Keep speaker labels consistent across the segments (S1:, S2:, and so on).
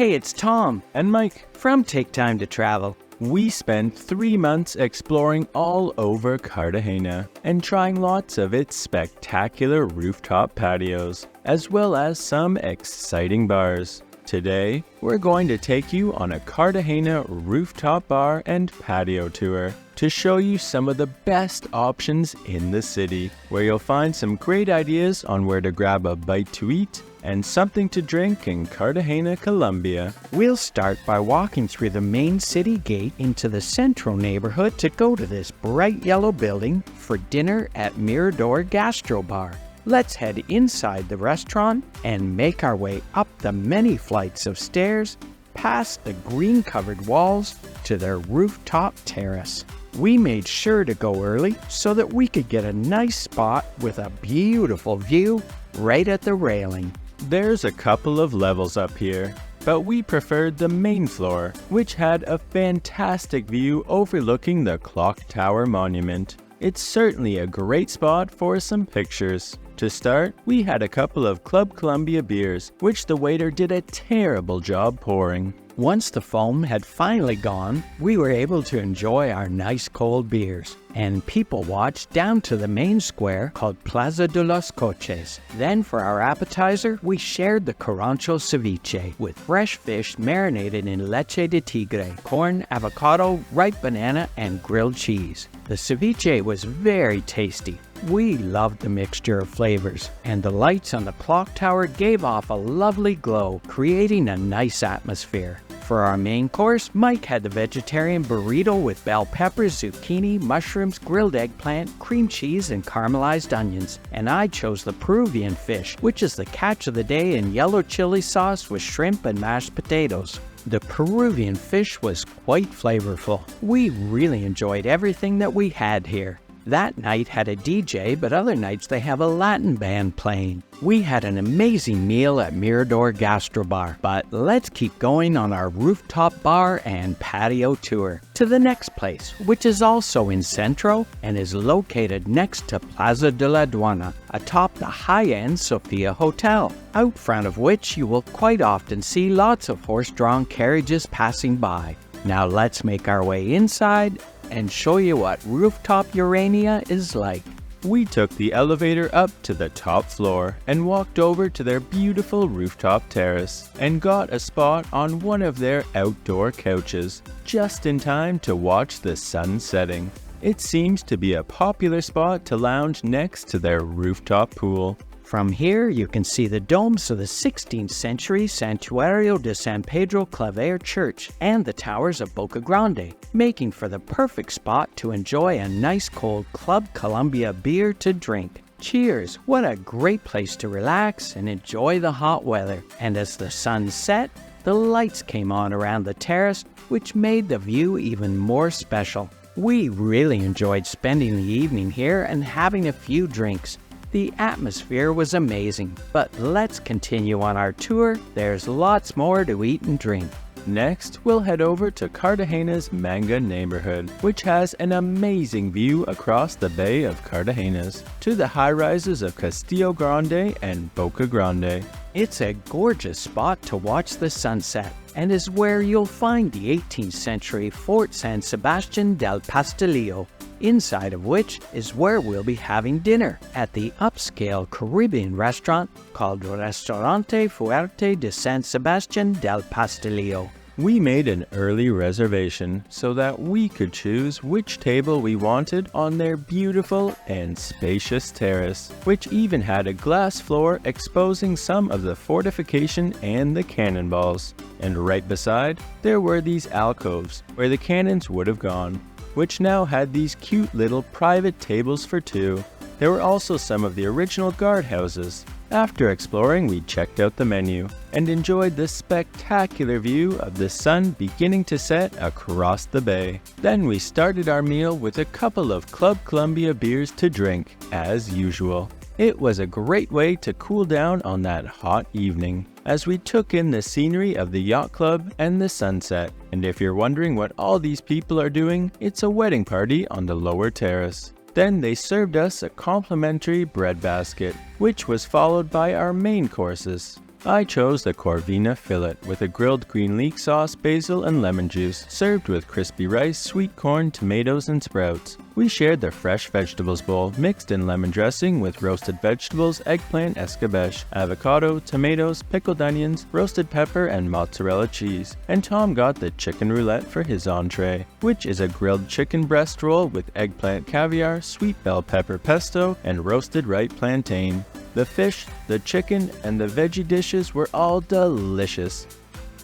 S1: Hey, it's Tom
S2: and Mike
S1: from Take Time to Travel.
S2: We spent 3 months exploring all over Cartagena and trying lots of its spectacular rooftop patios, as well as some exciting bars. Today, we're going to take you on a Cartagena rooftop bar and patio tour to show you some of the best options in the city, where you'll find some great ideas on where to grab a bite to eat and something to drink in Cartagena, Colombia.
S1: We'll start by walking through the main city gate into the Centro neighborhood to go to this bright yellow building for dinner at Mirador Gastrobar. Let's head inside the restaurant and make our way up the many flights of stairs, past the green-covered walls to their rooftop terrace. We made sure to go early so that we could get a nice spot with a beautiful view right at the railing.
S2: There's a couple of levels up here, but we preferred the main floor, which had a fantastic view overlooking the Clock Tower Monument. It's certainly a great spot for some pictures. To start, we had a couple of Club Colombia beers, which the waiter did a terrible job pouring.
S1: Once the foam had finally gone, we were able to enjoy our nice cold beers, and people watched down to the main square called Plaza de los Coches. Then for our appetizer, we shared the Carrancho ceviche with fresh fish marinated in leche de tigre, corn, avocado, ripe banana, and grilled cheese. The ceviche was very tasty. We loved the mixture of flavors, and the lights on the clock tower gave off a lovely glow, creating a nice atmosphere. For our main course, Mike had the vegetarian burrito with bell peppers, zucchini, mushrooms, grilled eggplant, cream cheese, and caramelized onions. And I chose the Peruvian fish, which is the catch of the day in yellow chili sauce with shrimp and mashed potatoes. The Peruvian fish was quite flavorful. We really enjoyed everything that we had here. That night had a DJ, but other nights they have a Latin band playing. We had an amazing meal at Mirador Gastrobar, but let's keep going on our rooftop bar and patio tour to the next place, which is also in Centro and is located next to Plaza de la Aduana, atop the high-end Sophia Hotel, out front of which you will quite often see lots of horse-drawn carriages passing by. Now let's make our way inside and show you what Rooftop Urania is like.
S2: We took the elevator up to the top floor and walked over to their beautiful rooftop terrace and got a spot on one of their outdoor couches, just in time to watch the sun setting. It seems to be a popular spot to lounge next to their rooftop pool.
S1: From here, you can see the domes of the 16th century Santuario de San Pedro Claver Church and the towers of Boca Grande, making for the perfect spot to enjoy a nice cold Club Colombia beer to drink. Cheers! What a great place to relax and enjoy the hot weather. And as the sun set, the lights came on around the terrace, which made the view even more special. We really enjoyed spending the evening here and having a few drinks. The atmosphere was amazing, but let's continue on our tour. There's lots more to eat and drink.
S2: Next, we'll head over to Cartagena's Manga neighborhood, which has an amazing view across the Bay of Cartagenas to the high-rises of Castillo Grande and Boca Grande.
S1: It's a gorgeous spot to watch the sunset, and is where you'll find the 18th century Fort San Sebastian del Pastelillo, inside of which is where we'll be having dinner at the upscale Caribbean restaurant called Restaurante Fuerte de San Sebastian del Pastelillo.
S2: We made an early reservation so that we could choose which table we wanted on their beautiful and spacious terrace, which even had a glass floor exposing some of the fortification and the cannonballs. And right beside, there were these alcoves where the cannons would have gone, which now had these cute little private tables for two. There were also some of the original guardhouses. After exploring, we checked out the menu and enjoyed the spectacular view of the sun beginning to set across the bay. Then we started our meal with a couple of Club Colombia beers to drink, as usual. It was a great way to cool down on that hot evening, as we took in the scenery of the yacht club and the sunset. And if you're wondering what all these people are doing, it's a wedding party on the lower terrace. Then they served us a complimentary bread basket, which was followed by our main courses. I chose the Corvina fillet with a grilled green leek sauce, basil, and lemon juice, served with crispy rice, sweet corn, tomatoes, and sprouts. We shared the fresh vegetables bowl, mixed in lemon dressing with roasted vegetables, eggplant escabeche, avocado, tomatoes, pickled onions, roasted pepper, and mozzarella cheese. And Tom got the chicken roulette for his entree, which is a grilled chicken breast roll with eggplant caviar, sweet bell pepper pesto, and roasted ripe plantain. The fish, the chicken, and the veggie dishes were all delicious.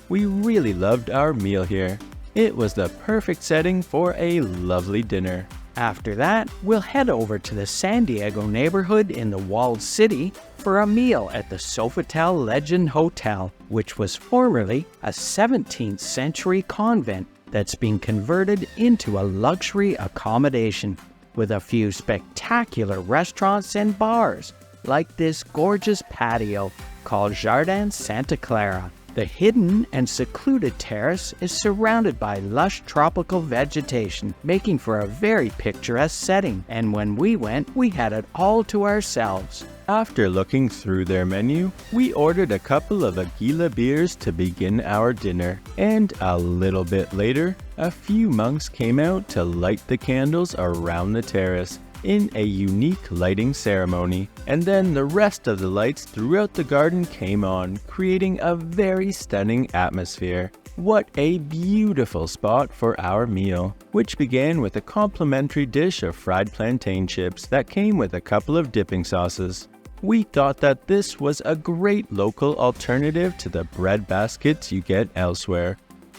S2: We really loved our meal here. It was the perfect setting for a lovely dinner.
S1: After that, we'll head over to the San Diego neighborhood in the walled city for a meal at the Sofitel Legend Hotel, which was formerly a 17th century convent that's been converted into a luxury accommodation with a few spectacular restaurants and bars, like this gorgeous patio called Jardín Santa Clara. The hidden and secluded terrace is surrounded by lush tropical vegetation, making for a very picturesque setting, and when we went, we had it all to ourselves.
S2: After looking through their menu, we ordered a couple of Aguila beers to begin our dinner, and a little bit later, a few monks came out to light the candles around the terrace in a unique lighting ceremony, and then the rest of the lights throughout the garden came on, creating a very stunning atmosphere. What a beautiful spot for our meal, which began with a complimentary dish of fried plantain chips that came with a couple of dipping sauces. We thought that this was a great local alternative to the bread baskets you get elsewhere.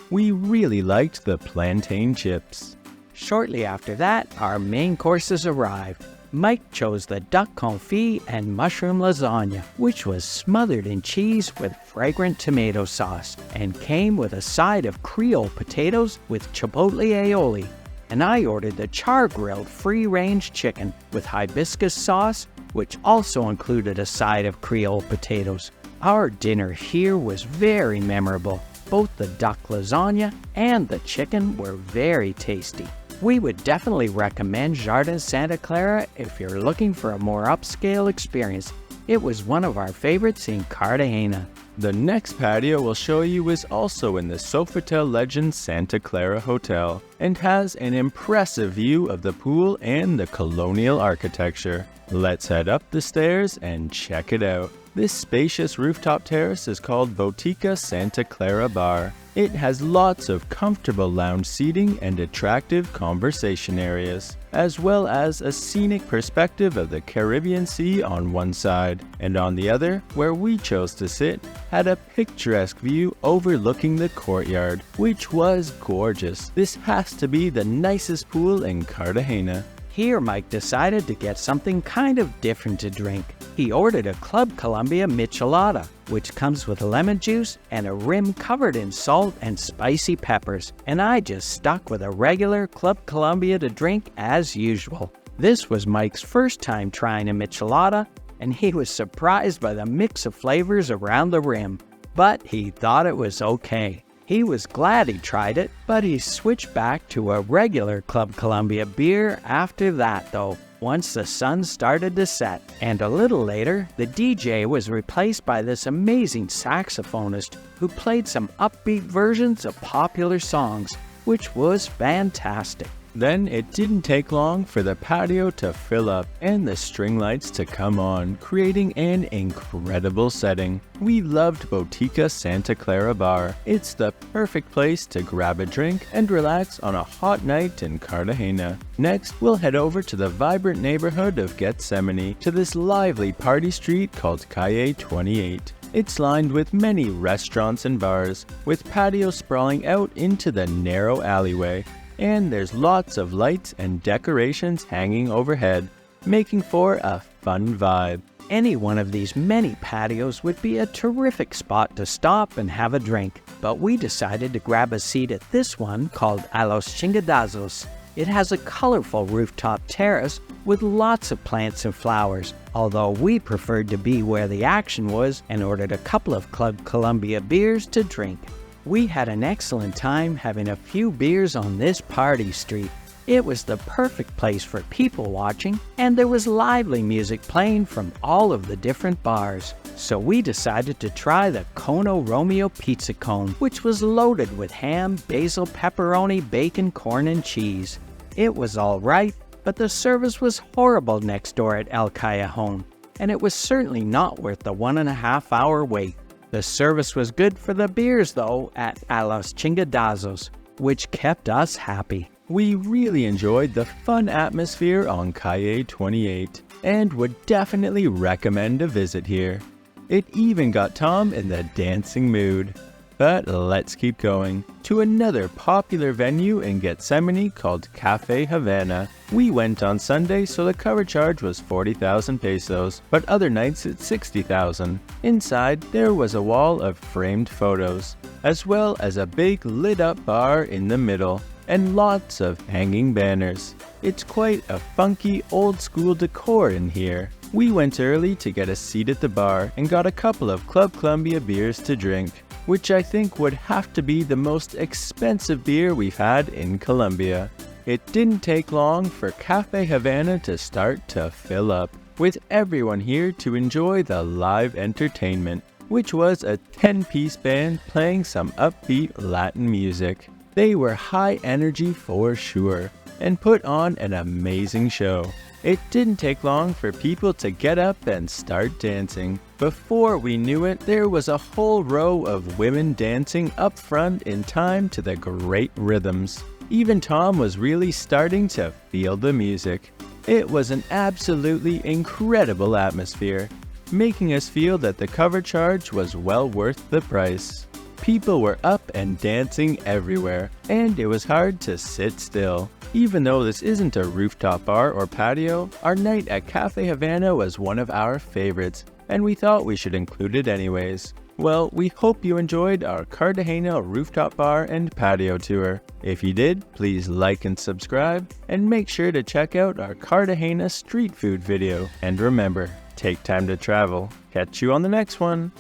S2: We really liked the plantain chips.
S1: Shortly after that, our main courses arrived. Mike chose the duck confit and mushroom lasagna, which was smothered in cheese with fragrant tomato sauce and came with a side of Creole potatoes with chipotle aioli. And I ordered the char-grilled free-range chicken with hibiscus sauce, which also included a side of Creole potatoes. Our dinner here was very memorable. Both the duck lasagna and the chicken were very tasty. We would definitely recommend Jardín Santa Clara if you're looking for a more upscale experience. It was one of our favorites in Cartagena.
S2: The next patio we'll show you is also in the Sofitel Legend Santa Clara Hotel and has an impressive view of the pool and the colonial architecture. Let's head up the stairs and check it out. This spacious rooftop terrace is called Botika Santa Clara Bar. It has lots of comfortable lounge seating and attractive conversation areas, as well as a scenic perspective of the Caribbean Sea on one side, and on the other, where we chose to sit, had a picturesque view overlooking the courtyard, which was gorgeous. This has to be the nicest pool in Cartagena.
S1: Here, Mike decided to get something kind of different to drink. He ordered a Club Colombia michelada, which comes with lemon juice and a rim covered in salt and spicy peppers, and I just stuck with a regular Club Colombia to drink as usual. This was Mike's first time trying a michelada, and he was surprised by the mix of flavors around the rim, but he thought it was okay. He was glad he tried it, but he switched back to a regular Club Colombia beer after that though, once the sun started to set. And a little later, the DJ was replaced by this amazing saxophonist who played some upbeat versions of popular songs, which was fantastic.
S2: Then it didn't take long for the patio to fill up and the string lights to come on, creating an incredible setting. We loved Botika Santa Clara Bar. It's the perfect place to grab a drink and relax on a hot night in Cartagena. Next, we'll head over to the vibrant neighborhood of Getsemani to this lively party street called Calle 28. It's lined with many restaurants and bars, with patios sprawling out into the narrow alleyway. And there's lots of lights and decorations hanging overhead, making for a fun vibe.
S1: Any one of these many patios would be a terrific spot to stop and have a drink, but we decided to grab a seat at this one called Alos Chugadas. It has a colorful rooftop terrace with lots of plants and flowers, although we preferred to be where the action was and ordered a couple of Club Colombia beers to drink. We had an excellent time having a few beers on this party street. It was the perfect place for people watching, and there was lively music playing from all of the different bars. So we decided to try the Cono Romeo pizza cone, which was loaded with ham, basil, pepperoni, bacon, corn, and cheese. It was all right, but the service was horrible next door at El Callejon, and it was certainly not worth the 1.5-hour wait. The service was good for the beers though at Alos Chugadas, which kept us happy.
S2: We really enjoyed the fun atmosphere on Calle 28 and would definitely recommend a visit here. It even got Tom in the dancing mood. But let's keep going to another popular venue in Getsemani called Cafe Havana. We went on Sunday, so the cover charge was 40,000 pesos, but other nights it's 60,000. Inside, there was a wall of framed photos, as well as a big lit-up bar in the middle, and lots of hanging banners. It's quite a funky old-school decor in here. We went early to get a seat at the bar and got a couple of Club Colombia beers to drink, which I think would have to be the most expensive beer we've had in Colombia. It didn't take long for Cafe Havana to start to fill up, with everyone here to enjoy the live entertainment, which was a 10-piece band playing some upbeat Latin music. They were high energy for sure, and put on an amazing show. It didn't take long for people to get up and start dancing. Before we knew it, there was a whole row of women dancing up front in time to the great rhythms. Even Tom was really starting to feel the music. It was an absolutely incredible atmosphere, making us feel that the cover charge was well worth the price. People were up and dancing everywhere, and it was hard to sit still. Even though this isn't a rooftop bar or patio, our night at Cafe Havana was one of our favorites, and we thought we should include it anyways. Well, we hope you enjoyed our Cartagena rooftop bar and patio tour. If you did, please like and subscribe, and make sure to check out our Cartagena street food video. And remember, take time to travel. Catch you on the next one.